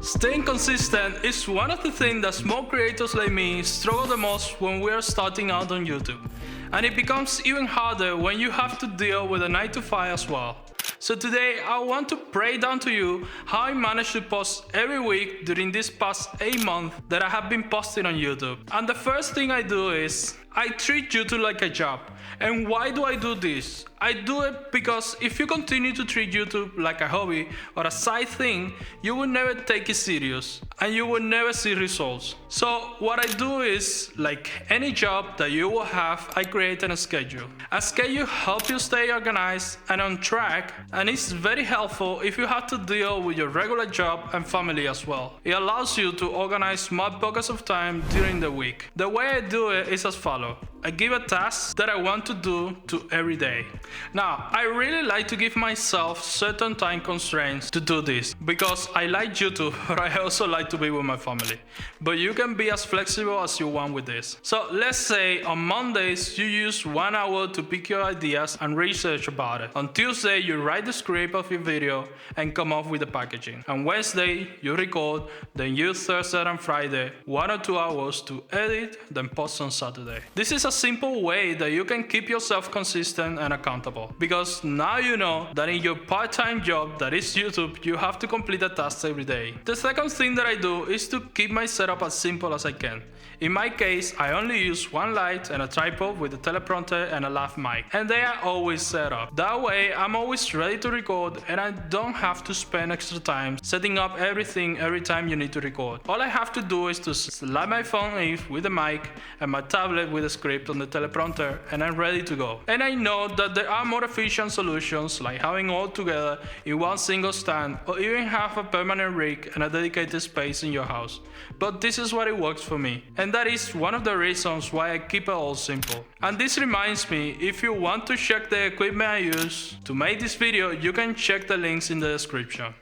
Staying consistent is one of the things that small creators like me struggle the most when we are starting out on YouTube. And it becomes even harder when you have to deal with a 9-to-5 as well. So today I want to break down to you how I managed to post every week during this past 8 months that I have been posting on YouTube. And the first thing I do is I treat YouTube like a job. And why do I do this? I do it because if you continue to treat YouTube like a hobby or a side thing, you will never take it serious and you will never see results. So what I do is, like any job that you will have, I create a schedule. A schedule helps you stay organized and on track, and it's very helpful if you have to deal with your regular job and family as well. It allows you to organize small pockets of time during the week. The way I do it is as follows. I give a task that I want to do to every day. Now, I really like to give myself certain time constraints to do this because I like YouTube, but I also like to be with my family. But you can be as flexible as you want with this. So let's say on Mondays you use 1 hour to pick your ideas and research about it. On Tuesday you write the script of your video and come up with the packaging. On Wednesday you record, then use Thursday and Friday 1 or 2 hours to edit, then post on Saturday. This is a simple way that you can keep yourself consistent and accountable, because now you know that in your part-time job that is YouTube, you have to complete a task every day. The second thing that I do is to keep my setup as simple as I can. In my case, I only use one light and a tripod with a teleprompter and a lav mic, and they are always set up. That way, I'm always ready to record and I don't have to spend extra time setting up everything every time you need to record. All I have to do is to slide my phone in with the mic and my tablet with the script on the teleprompter, and I'm ready to go. And I know that there are more efficient solutions like having all together in one single stand, or even have a permanent rig and a dedicated space in your house. But this is what it works for me. And that is one of the reasons why I keep it all simple. And this reminds me, if you want to check the equipment I use to make this video, you can check the links in the description.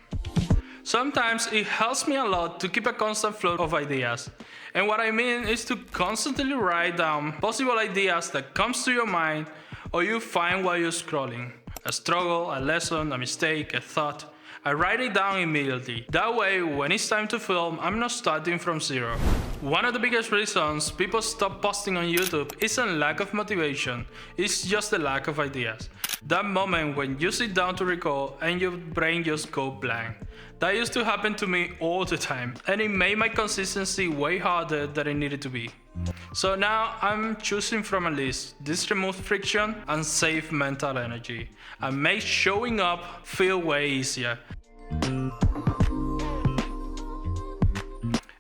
Sometimes it helps me a lot to keep a constant flow of ideas. And what I mean is to constantly write down possible ideas that comes to your mind or you find while you're scrolling. A struggle, a lesson, a mistake, a thought. I write it down immediately. That way, when it's time to film, I'm not starting from zero. One of the biggest reasons people stop posting on YouTube isn't lack of motivation, it's just the lack of ideas. That moment when you sit down to record and your brain just goes blank. That used to happen to me all the time, and it made my consistency way harder than it needed to be. So now I'm choosing from a list. This removes friction and saves mental energy, and makes showing up feel way easier.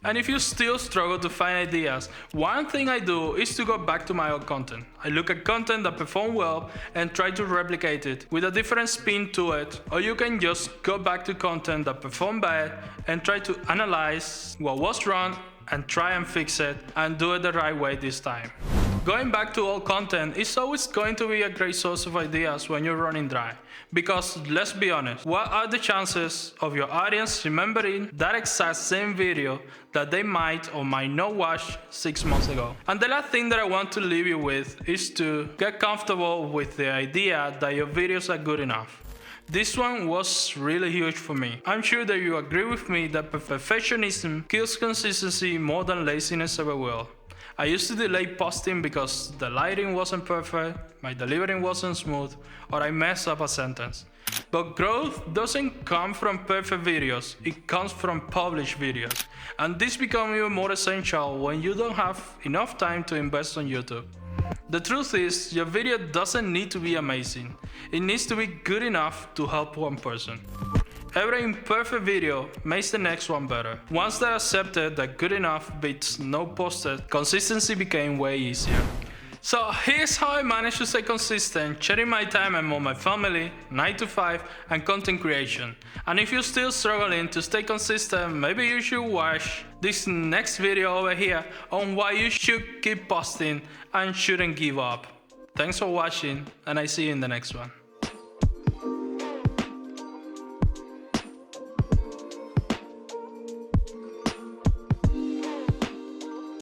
And if you still struggle to find ideas, one thing I do is to go back to my old content. I look at content that performs well and try to replicate it with a different spin to it, or you can just go back to content that performed bad and try to analyze what was wrong and try and fix it and do it the right way this time. Going back to old content is always going to be a great source of ideas when you're running dry. Because let's be honest, what are the chances of your audience remembering that exact same video that they might or might not watch 6 months ago? And the last thing that I want to leave you with is to get comfortable with the idea that your videos are good enough. This one was really huge for me. I'm sure that you agree with me that perfectionism kills consistency more than laziness ever will. I used to delay posting because the lighting wasn't perfect, my delivery wasn't smooth, or I messed up a sentence. But growth doesn't come from perfect videos, it comes from published videos. And this becomes even more essential when you don't have enough time to invest on YouTube. The truth is, your video doesn't need to be amazing. It needs to be good enough to help one person. Every imperfect video makes the next one better. Once they accepted that good enough beats no posted, consistency became way easier. So here's how I managed to stay consistent, sharing my time among my family, 9-to-5, and content creation. And if you're still struggling to stay consistent, maybe you should watch this next video over here on why you should keep posting and shouldn't give up. Thanks for watching, and I see you in the next one.